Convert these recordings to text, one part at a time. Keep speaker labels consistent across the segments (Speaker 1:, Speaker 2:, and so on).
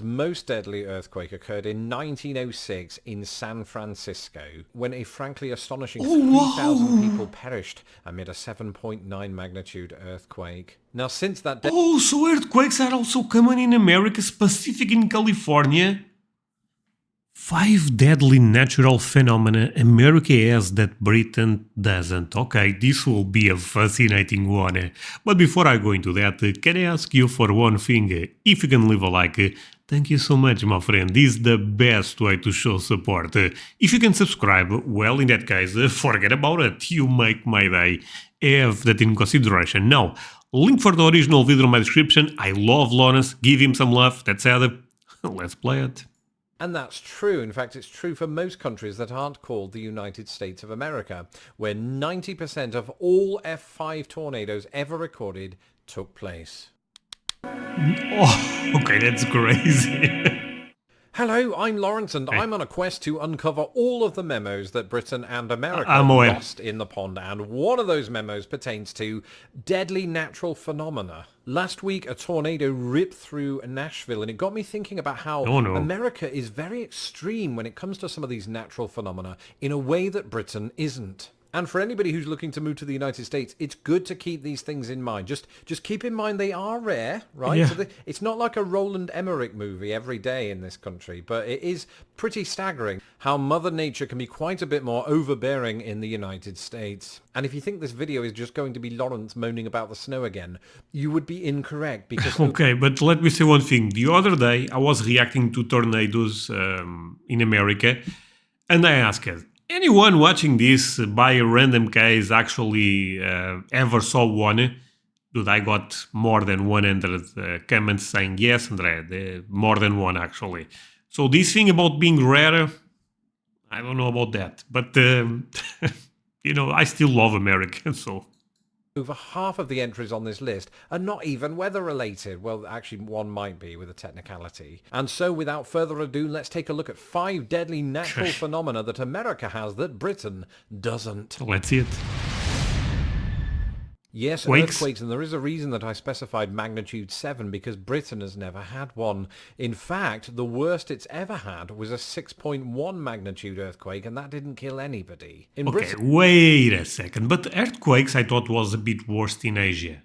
Speaker 1: Most deadly earthquake occurred in 1906 in San Francisco, when a frankly astonishing
Speaker 2: Oh,
Speaker 1: 3,000
Speaker 2: wow!
Speaker 1: people perished amid a 7.9 magnitude earthquake. Now, since that day,
Speaker 2: Oh, so earthquakes are also common in America, specific in California? Five deadly natural phenomena America has that Britain doesn't. Okay, this will be a fascinating one. But before I go into that, can I ask you for one thing? If you can leave a like, thank you so much, my friend. This is the best way to show support. If you can subscribe, well, in that case, forget about it. You make my day. Have that in consideration. Now, link for the original video in my description. I love Lawrence. Give him some love. That said, let's play it.
Speaker 1: and that's true. In fact, it's true for most countries that aren't called the United States of America, where 90% of all F5 tornadoes ever recorded took place.
Speaker 2: Oh, okay, that's crazy.
Speaker 1: Hello, I'm Lawrence, and I'm on a quest to uncover all of the memos that Britain and America
Speaker 2: I'm aware.
Speaker 1: lost in the pond, and one of those memos pertains to deadly natural phenomena. Last week, a tornado ripped through Nashville, and it got me thinking about how
Speaker 2: Oh no.
Speaker 1: America is very extreme when it comes to some of these natural phenomena in a way that Britain isn't. And for anybody who's looking to move to the United States, it's good to keep these things in mind. Just keep in mind they are rare, right?
Speaker 2: Yeah.
Speaker 1: So it's not like a Roland Emmerich movie every day in this country, but it is pretty staggering how Mother Nature can be quite a bit more overbearing in the United States. And if you think this video is just going to be Lawrence moaning about the snow again, you would be incorrect because
Speaker 2: Okay, but let me say one thing. The other day, I was reacting to tornadoes in America, and I asked, anyone watching this by a random case actually ever saw one? Dude, I got more than 100 comments saying, yes, André, more than one actually. So this thing about being rare, I don't know about that. But, I still love America, so...
Speaker 1: over half of the entries on this list are not even weather related. Well, actually one might be with a technicality. And so without further ado, let's take a look at 5 deadly natural phenomena that America has that Britain doesn't.
Speaker 2: Let's see it.
Speaker 1: Yes,
Speaker 2: Quakes.
Speaker 1: earthquakes, and there is a reason that I specified magnitude 7 because Britain has never had one. In fact, the worst it's ever had was a 6.1 magnitude earthquake, and that didn't kill anybody. In
Speaker 2: Okay,
Speaker 1: Britain,
Speaker 2: wait a second. But earthquakes I thought was a bit worse in Asia.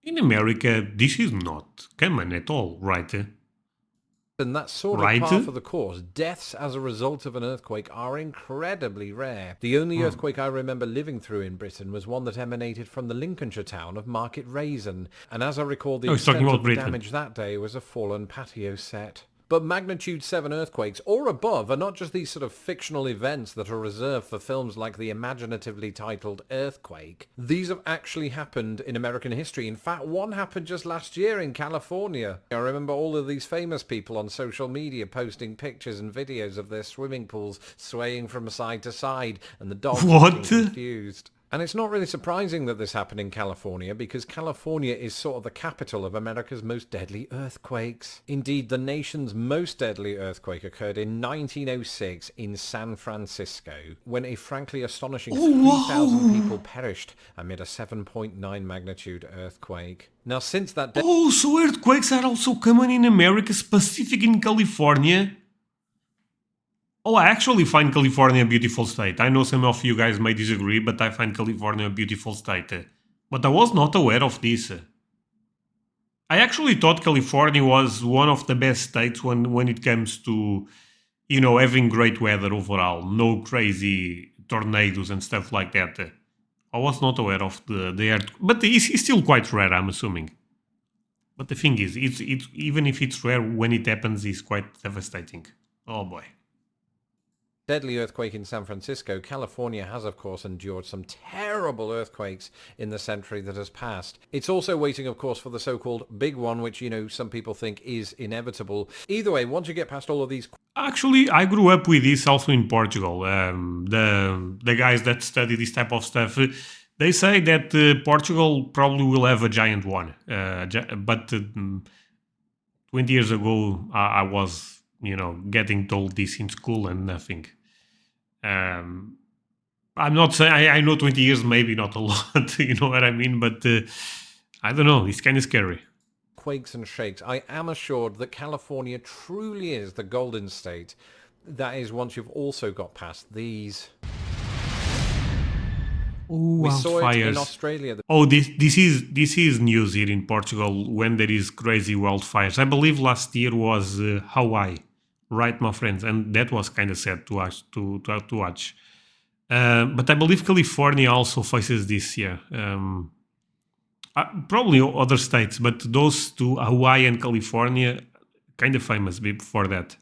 Speaker 2: In America, this is not common at all, right?
Speaker 1: and that's sort of
Speaker 2: Right?
Speaker 1: par for the course. Deaths as a result of an earthquake are incredibly rare. The only earthquake I remember living through in Britain was one that emanated from the Lincolnshire town of Market Raisin, and as I recall, the
Speaker 2: Oh, he's talking
Speaker 1: extent
Speaker 2: about
Speaker 1: of the
Speaker 2: Britain.
Speaker 1: damage that day was a fallen patio set. But magnitude 7 earthquakes or above are not just these sort of fictional events that are reserved for films like the imaginatively titled Earthquake. These have actually happened in American history. In fact, one happened just last year in California. I remember all of these famous people on social media posting pictures and videos of their swimming pools swaying from side to side and the dogs
Speaker 2: What?
Speaker 1: looking confused. And it's not really surprising that this happened in California because California is sort of the capital of America's most deadly earthquakes. Indeed, the nation's most deadly earthquake occurred in 1906 in San Francisco, when a frankly astonishing 3,000 people perished amid a 7.9 magnitude earthquake. Now, since that day...
Speaker 2: Oh, so earthquakes are also common in America, specific in California? Oh, I actually find California a beautiful state. I know some of you guys may disagree, but I find California a beautiful state. But I was not aware of this. I actually thought California was one of the best states when it comes to, having great weather overall. No crazy tornadoes and stuff like that. I was not aware of the earth, but it's still quite rare, I'm assuming. But the thing is, it's even if it's rare, when it happens, it's quite devastating. Oh boy.
Speaker 1: Deadly earthquake in San Francisco, California has of course endured some terrible earthquakes in the century that has passed. It's also waiting of course for the so-called big one, which some people think is inevitable. Either way, once you get past all of these...
Speaker 2: Actually, I grew up with this also in Portugal. The guys that study this type of stuff, they say that Portugal probably will have a giant one. But 20 years ago, I was, getting told this in school and nothing. I'm not saying, I know 20 years maybe not a lot, you know what I mean? But I don't know, it's kind of scary.
Speaker 1: quakes and shakes, I am assured that California truly is the golden state. That is once you've also got past these.
Speaker 2: Oh,
Speaker 1: We saw it in
Speaker 2: wildfires.
Speaker 1: Australia.
Speaker 2: Oh, this is news here in Portugal when there is crazy wildfires. I believe last year was Hawaii, right, my friends, and that was kind of sad to watch. To watch. But I believe California also faces this year. Probably other states, but those two, Hawaii and California, kind of famous for that.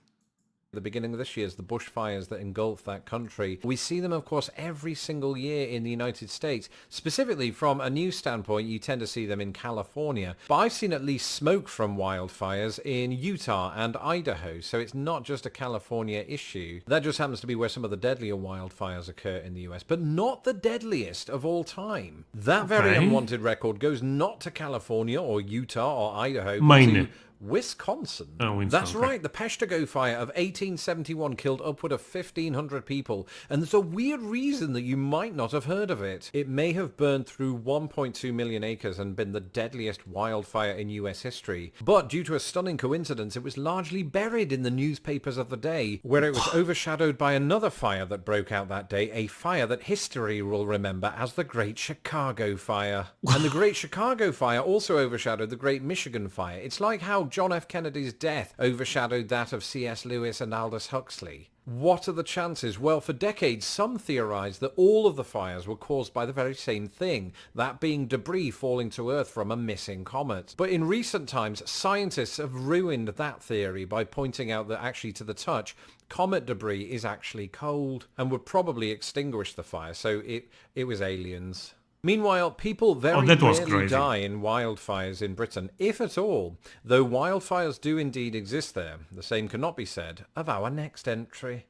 Speaker 1: The beginning of this year is the bushfires that engulf that country. We see them, of course, every single year in the United States. Specifically, from a news standpoint, you tend to see them in California. But I've seen at least smoke from wildfires in Utah and Idaho, so it's not just a California issue. That just happens to be where some of the deadlier wildfires occur in the US, but not the deadliest of all time. That very unwanted record goes not to California or Utah or Idaho, but to Wisconsin. That's right. The Peshtigo fire of 1871 killed upward of 1,500 people, and there's a weird reason that you might not have heard of it. It may have burned through 1.2 million acres and been the deadliest wildfire in US history, but due to a stunning coincidence, it was largely buried in the newspapers of the day, where it was overshadowed by another fire that broke out that day, a fire that history will remember as the Great Chicago Fire. And the Great Chicago Fire also overshadowed the Great Michigan Fire. It's like how John F. Kennedy's death overshadowed that of C.S. Lewis and Aldous Huxley. What are the chances? Well, for decades, some theorized that all of the fires were caused by the very same thing, that being debris falling to Earth from a missing comet. But in recent times, scientists have ruined that theory by pointing out that actually, to the touch, comet debris is actually cold and would probably extinguish the fire, so it was aliens. Meanwhile, people very rarely die in wildfires in Britain, if at all, though wildfires do indeed exist there. The same cannot be said of our next entry.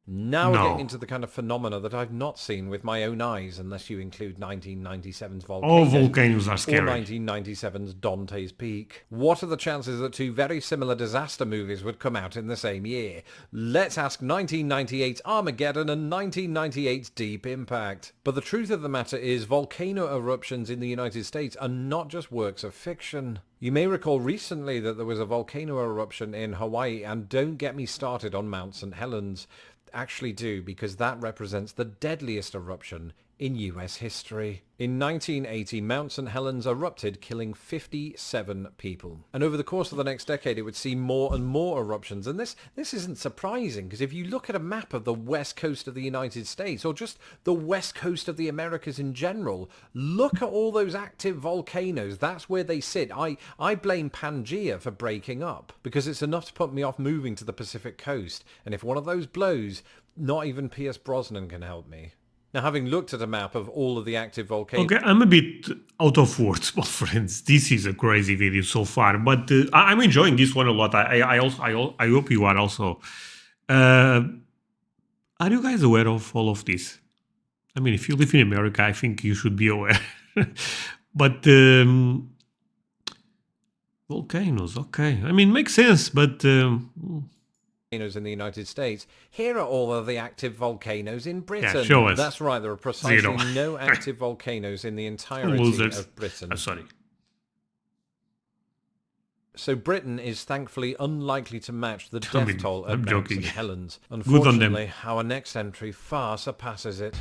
Speaker 1: Now we're getting into the kind of phenomena that I've not seen with my own eyes, unless you include 1997's Volcano.
Speaker 2: All volcanoes are scary.
Speaker 1: Or 1997's Dante's Peak. What are the chances that two very similar disaster movies would come out in the same year? Let's ask 1998's Armageddon and 1998's Deep Impact. But the truth of the matter is, volcano eruptions in the United States are not just works of fiction. You may recall recently that there was a volcano eruption in Hawaii, and don't get me started on Mount St. Helens. Actually do, because that represents the deadliest eruption in US history. In 1980, Mount St. Helens erupted, killing 57 people. And over the course of the next decade, it would see more and more eruptions. And this isn't surprising, because if you look at a map of the west coast of the United States, or just the west coast of the Americas in general, look at all those active volcanoes. That's where they sit. I blame Pangea for breaking up, because it's enough to put me off moving to the Pacific coast. And if one of those blows, not even Pierce Brosnan can help me. Now, having looked at a map of all of the active volcanoes...
Speaker 2: Okay, I'm a bit out of words, my friends. This is a crazy video so far, but I'm enjoying this one a lot. I hope you are also. Are you guys aware of all of this? I mean, if you live in America, I think you should be aware. But volcanoes, okay. I mean, makes sense, but...
Speaker 1: in the United States. Here are all of the active volcanoes in Britain.
Speaker 2: Yeah, show us.
Speaker 1: That's right, there are precisely no active volcanoes in the entirety of Britain.
Speaker 2: Sorry.
Speaker 1: So Britain is thankfully unlikely to match the death toll at Mount St. Helens.
Speaker 2: Good on them.
Speaker 1: Unfortunately, our next entry far surpasses it.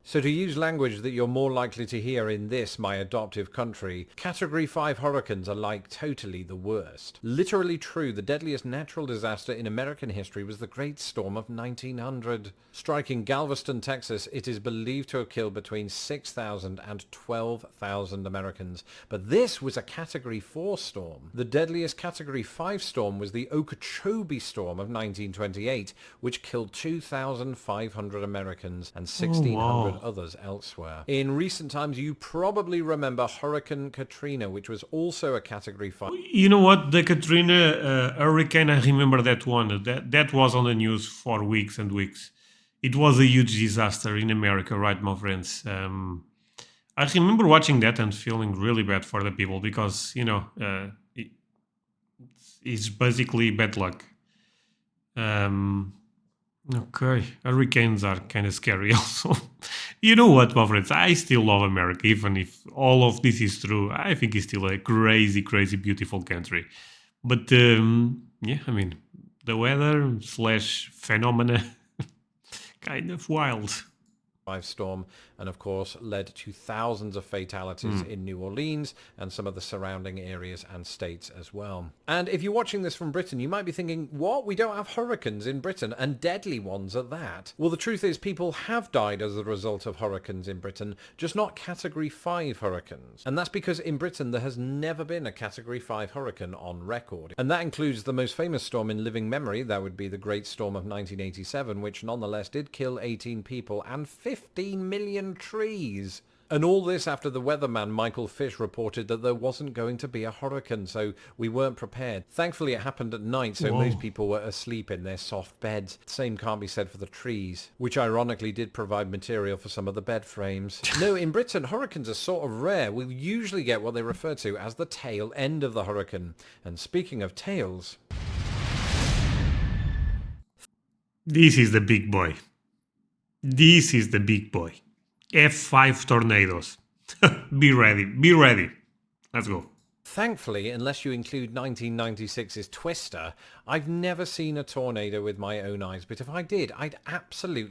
Speaker 1: So to use language that you're more likely to hear in this, my adoptive country, Category 5 hurricanes are like totally the worst. Literally true, the deadliest natural disaster in American history was the Great Storm of 1900. Striking Galveston, Texas, it is believed to have killed between 6,000 and 12,000 Americans. But this was a Category 4 storm. The deadliest Category 5 storm was the Okeechobee Storm of 1928, which killed 2,500 Americans and 1,600 others elsewhere. In recent times, you probably remember Hurricane Katrina, which was also a Category 5.
Speaker 2: You know what? The Katrina hurricane, I remember that one. That was on the news for weeks and weeks. It was a huge disaster in America, right, my friends? I remember watching that and feeling really bad for the people because, you know, it's basically bad luck. Okay, hurricanes are kind of scary also. You know what, my friends? I still love America, even if all of this is true. I think it's still a crazy, crazy, beautiful country. But yeah, I mean, the weather slash phenomena, kind of wild.
Speaker 1: Storm, and of course led to thousands of fatalities in New Orleans and some of the surrounding areas and states as well. And if you're watching this from Britain, you might be thinking, what? We don't have hurricanes in Britain, and deadly ones at that. Well, the truth is people have died as a result of hurricanes in Britain, just not Category 5 hurricanes. And that's because in Britain there has never been a Category 5 hurricane on record. And that includes the most famous storm in living memory, that would be the Great Storm of 1987, which nonetheless did kill 18 people and 15 million trees. And all this after the weatherman Michael Fish reported that there wasn't going to be a hurricane, so we weren't prepared. Thankfully it happened at night, so most people were asleep in their soft beds. Same can't be said for the trees, which ironically did provide material for some of the bed frames. No, in Britain hurricanes are sort of rare. We usually get what they refer to as the tail end of the hurricane. And speaking of tails...
Speaker 2: This is the big boy. This is the big boy. F5 tornadoes. Be ready. Be ready. Let's go.
Speaker 1: Thankfully, unless you include 1996's Twister, I've never seen a tornado with my own eyes, but if I did, I'd absolutely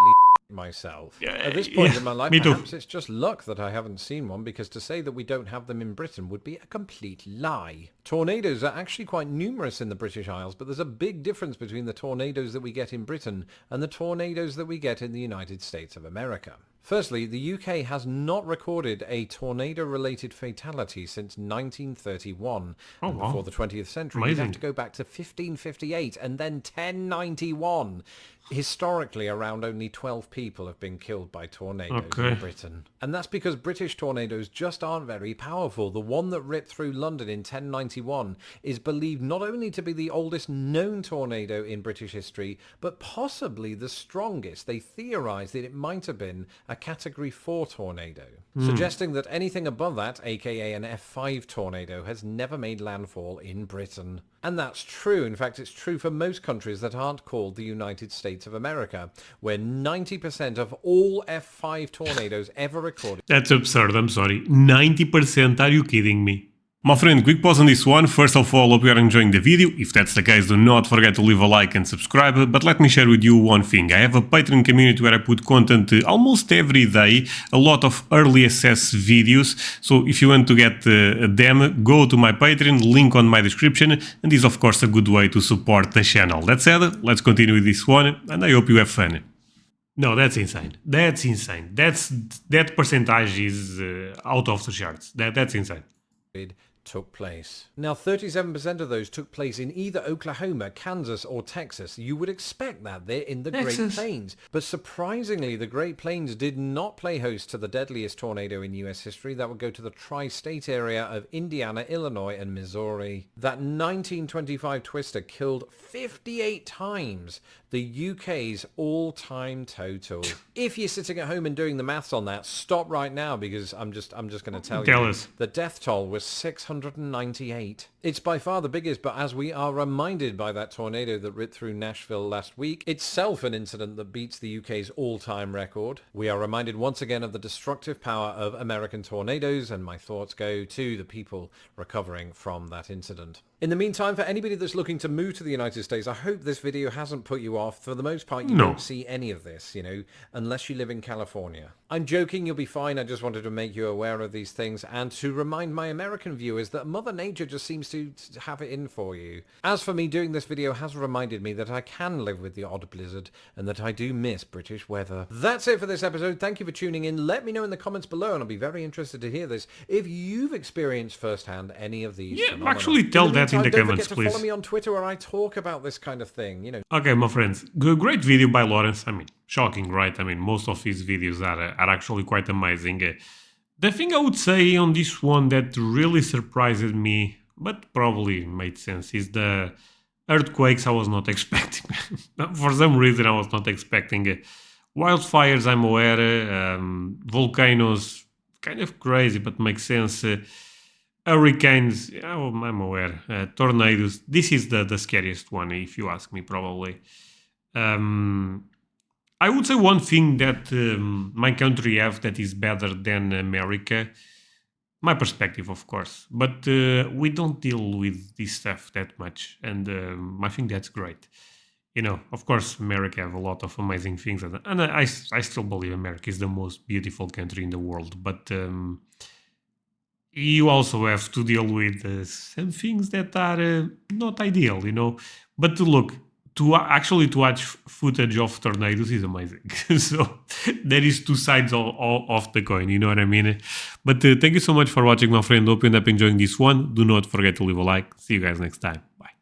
Speaker 1: myself. At this point in my life, perhaps it's just luck that I haven't seen one, because to say that we don't have them in Britain would be a complete lie. Tornadoes are actually quite numerous in the British Isles, but there's a big difference between the tornadoes that we get in Britain and the tornadoes that we get in the United States of America. Firstly, the UK has not recorded a tornado-related fatality since 1931. And before the 20th century, you'd have to go back to 1558 and then 1091. Historically, around only 12 people have been killed by tornadoes in Britain. And that's because British tornadoes just aren't very powerful. The one that ripped through London in 1091 is believed not only to be the oldest known tornado in British history, but possibly the strongest. They theorised that it might have been a Category 4 tornado, suggesting that anything above that, aka an F5 tornado, has never made landfall in Britain. And that's true. In fact, it's true for most countries that aren't called the United States of America, where 90% of all F5 tornadoes ever recorded...
Speaker 2: That's absurd, I'm sorry. 90%? Are you kidding me? My friend, quick pause on this one. First of all, hope you are enjoying the video. If that's the case, do not forget to leave a like and subscribe. But let me share with you one thing. I have a Patreon community where I put content almost every day, a lot of early access videos. So if you want to get them, go to my Patreon, link on my description. And this is of course a good way to support the channel. That said, let's continue with this one, and I hope you have fun. No, that's insane. That's insane. That percentage is out of the charts. That's insane.
Speaker 1: Took place. Now, 37% of those took place in either Oklahoma, Kansas, or Texas. You would expect that they're in the Great Plains. But surprisingly, the Great Plains did not play host to the deadliest tornado in US history. That would go to the tri-state area of Indiana, Illinois, and Missouri. That 1925 twister killed 58 times the UK's all-time total. If you're sitting at home and doing the maths on that, stop right now, because I'm just going to tell you. The death toll was 698. It's by far the biggest, but as we are reminded by that tornado that ripped through Nashville last week, itself an incident that beats the UK's all-time record, we are reminded once again of the destructive power of American tornadoes, and my thoughts go to the people recovering from that incident. In the meantime, for anybody that's looking to move to the United States, I hope this video hasn't put you off. For the most part, you don't see any of this, unless you live in California. I'm joking, you'll be fine. I just wanted to make you aware of these things and to remind my American viewers that Mother Nature just seems to have it in for you. As for me, doing this video has reminded me that I can live with the odd blizzard and that I do miss British weather. That's it for this episode. Thank you for tuning in. Let me know in the comments below, and I'll be very interested to hear this, if you've experienced firsthand any of these phenomena.
Speaker 2: Actually tell that in the comments,
Speaker 1: please.
Speaker 2: Don't forget to
Speaker 1: follow me on Twitter where I talk about this kind of thing,
Speaker 2: Okay, my friends, great video by Lawrence. I mean, shocking, right? I mean, most of his videos are actually quite amazing. The thing I would say on this one that really surprised me, but probably made sense, is the earthquakes I was not expecting. For some reason, I was not expecting wildfires, I'm aware. Volcanoes, kind of crazy, but makes sense. Hurricanes, I'm aware. Tornadoes, this is the scariest one, if you ask me, probably. I would say one thing that my country have that is better than America, my perspective, of course, but we don't deal with this stuff that much, and I think that's great. Of course, America have a lot of amazing things, and I still believe America is the most beautiful country in the world, but you also have to deal with some things that are not ideal. But look, actually to watch footage of tornadoes is amazing. So there is two sides of the coin. You know what I mean? But thank you so much for watching, my friend. Hope you end up enjoying this one. Do not forget to leave a like. See you guys next time. Bye.